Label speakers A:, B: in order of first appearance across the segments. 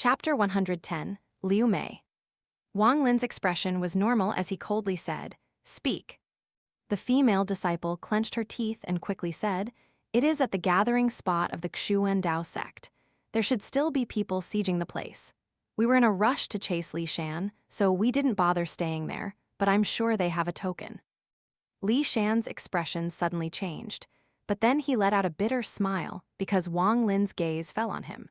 A: Chapter 110, Liu Mei. Wang Lin's expression was normal as he coldly said, "Speak." The female disciple clenched her teeth and quickly said, "It is at the gathering spot of the Xuan Dao sect. There should still be people sieging the place. We were in a rush to chase Li Shan, so we didn't bother staying there, but I'm sure they have a token." Li Shan's expression suddenly changed, but then he let out a bitter smile because Wang Lin's gaze fell on him.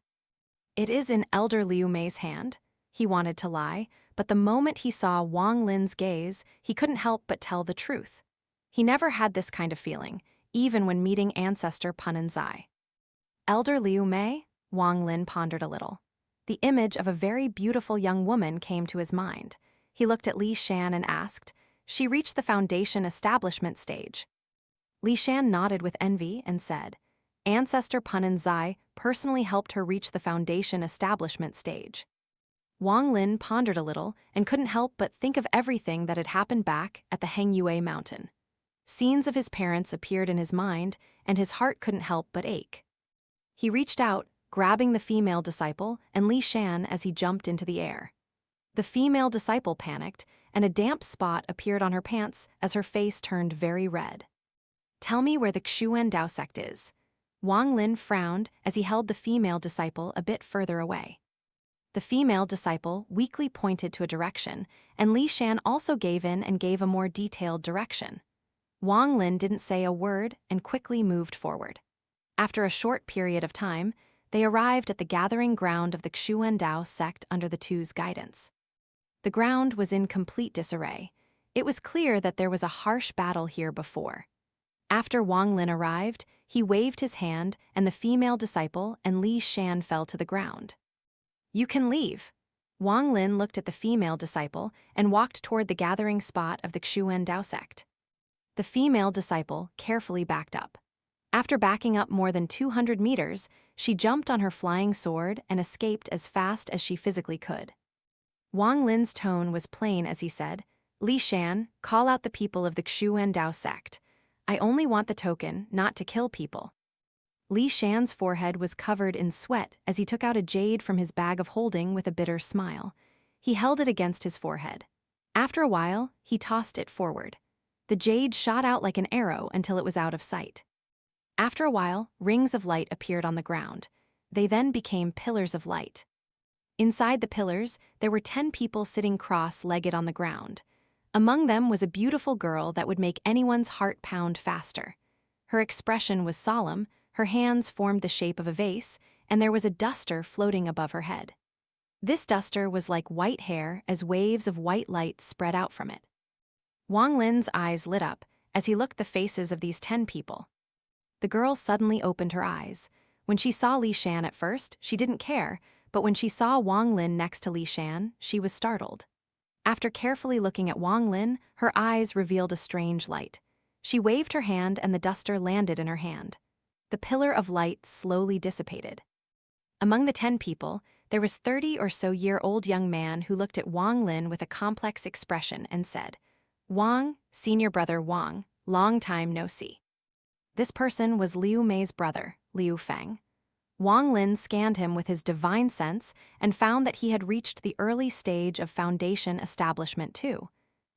A: "It is in Elder Liu Mei's hand." He wanted to lie, but the moment he saw Wang Lin's gaze, he couldn't help but tell the truth. He never had this kind of feeling, even when meeting ancestor Punin Zai. Elder Liu Mei? Wang Lin pondered a little. The image of a very beautiful young woman came to his mind. He looked at Li Shan and asked, "She reached the foundation establishment stage." Li Shan nodded with envy and said, "Ancestor Punin Zai personally helped her reach the foundation establishment stage." Wang Lin pondered a little and couldn't help but think of everything that had happened back at the Hengyue mountain. Scenes of his parents appeared in his mind, and his heart couldn't help but ache. He reached out, grabbing the female disciple and Li Shan as he jumped into the air. The female disciple panicked, and a damp spot appeared on her pants as her face turned very red. "Tell me where the Xuan Dao sect is." Wang Lin frowned as he held the female disciple a bit further away. The female disciple weakly pointed to a direction, and Li Shan also gave in and gave a more detailed direction. Wang Lin didn't say a word and quickly moved forward. After a short period of time, they arrived at the gathering ground of the Xuan Dao sect under the two's guidance. The ground was in complete disarray. It was clear that there was a harsh battle here before. After Wang Lin arrived, he waved his hand, and the female disciple and Li Shan fell to the ground. "You can leave." Wang Lin looked at the female disciple and walked toward the gathering spot of the Xuan Dao sect. The female disciple carefully backed up. After backing up more than 200 meters, she jumped on her flying sword and escaped as fast as she physically could. Wang Lin's tone was plain as he said, "Li Shan, call out the people of the Xuan Dao sect. I only want the token, not to kill people." Li Shan's forehead was covered in sweat as he took out a jade from his bag of holding with a bitter smile. He held it against his forehead. After a while, he tossed it forward. The jade shot out like an arrow until it was out of sight. After a while, rings of light appeared on the ground. They then became pillars of light. Inside the pillars, there were 10 people sitting cross-legged on the ground. Among them was a beautiful girl that would make anyone's heart pound faster. Her expression was solemn, her hands formed the shape of a vase, and there was a duster floating above her head. This duster was like white hair as waves of white light spread out from it. Wang Lin's eyes lit up as he looked at the faces of these 10 people. The girl suddenly opened her eyes. When she saw Li Shan at first, she didn't care, but when she saw Wang Lin next to Li Shan, she was startled. After carefully looking at Wang Lin, her eyes revealed a strange light. She waved her hand and the duster landed in her hand. The pillar of light slowly dissipated. Among the 10 people, there was 30 or so year-old young man who looked at Wang Lin with a complex expression and said, "Wang, senior brother Wang, long time no see." This person was Liu Mei's brother, Liu Feng. Wang Lin scanned him with his divine sense and found that he had reached the early stage of foundation establishment too.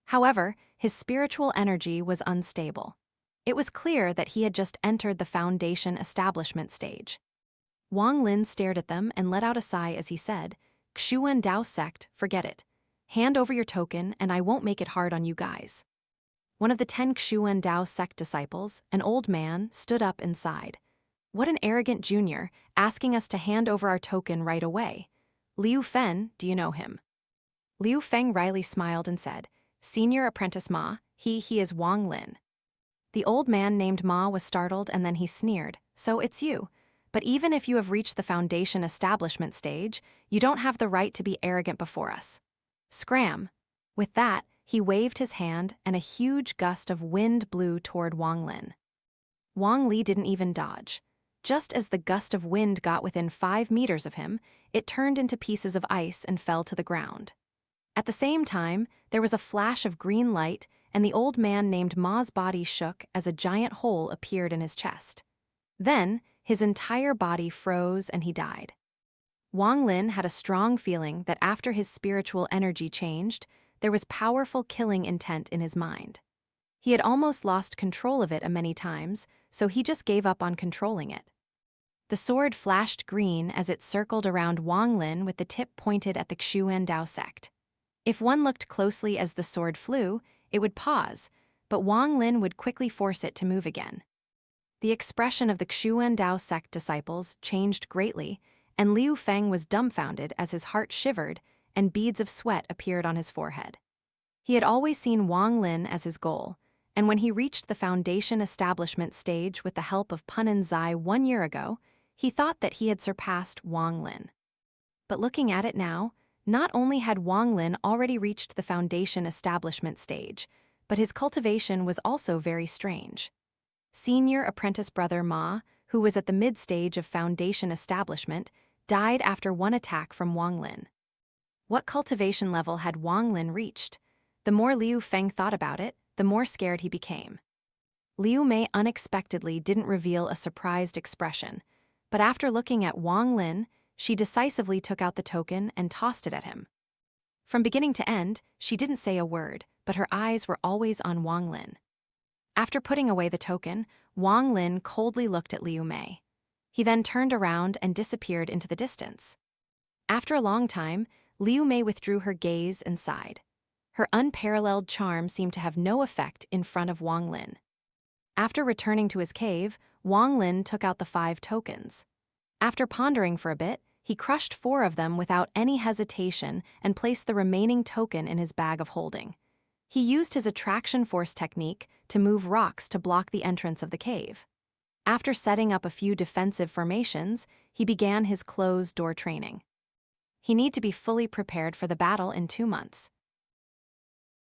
A: However, his spiritual energy was unstable. It was clear that he had just entered the foundation establishment stage. Wang Lin stared at them and let out a sigh as he said, "Xuan Dao sect, forget it. Hand over your token and I won't make it hard on you guys." One of the 10 Xuan Dao sect disciples, an old man, stood up and sighed. "What an arrogant junior, asking us to hand over our token right away. Liu Fen, do you know him?" Liu Feng wryly smiled and said, "Senior apprentice Ma, he is Wang Lin." The old man named Ma was startled and then he sneered, "So it's you. But even if you have reached the foundation establishment stage, you don't have the right to be arrogant before us. Scram." With that, he waved his hand and a huge gust of wind blew toward Wang Lin. Wang Li didn't even dodge. Just as the gust of wind got within 5 meters of him, it turned into pieces of ice and fell to the ground. At the same time, there was a flash of green light, and the old man named Ma's body shook as a giant hole appeared in his chest. Then, his entire body froze and he died. Wang Lin had a strong feeling that after his spiritual energy changed, there was powerful killing intent in his mind. He had almost lost control of it many times, so he just gave up on controlling it. The sword flashed green as it circled around Wang Lin with the tip pointed at the Xuan Dao sect. If one looked closely as the sword flew, it would pause, but Wang Lin would quickly force it to move again. The expression of the Xuan Dao sect disciples changed greatly, and Liu Feng was dumbfounded as his heart shivered and beads of sweat appeared on his forehead. He had always seen Wang Lin as his goal, and when he reached the foundation establishment stage with the help of Pun and Zai 1 year ago, he thought that he had surpassed Wang Lin. But looking at it now, not only had Wang Lin already reached the foundation establishment stage, but his cultivation was also very strange. Senior apprentice brother Ma, who was at the mid-stage of foundation establishment, died after one attack from Wang Lin. What cultivation level had Wang Lin reached? The more Liu Feng thought about it, the more scared he became. Liu Mei unexpectedly didn't reveal a surprised expression, but after looking at Wang Lin, she decisively took out the token and tossed it at him. From beginning to end, she didn't say a word, but her eyes were always on Wang Lin. After putting away the token, Wang Lin coldly looked at Liu Mei. He then turned around and disappeared into the distance. After a long time, Liu Mei withdrew her gaze and sighed. Her unparalleled charm seemed to have no effect in front of Wang Lin. After returning to his cave, Wang Lin took out the 5 tokens. After pondering for a bit, he crushed 4 of them without any hesitation and placed the remaining token in his bag of holding. He used his attraction force technique to move rocks to block the entrance of the cave. After setting up a few defensive formations, he began his closed-door training. He needed to be fully prepared for the battle in 2 months.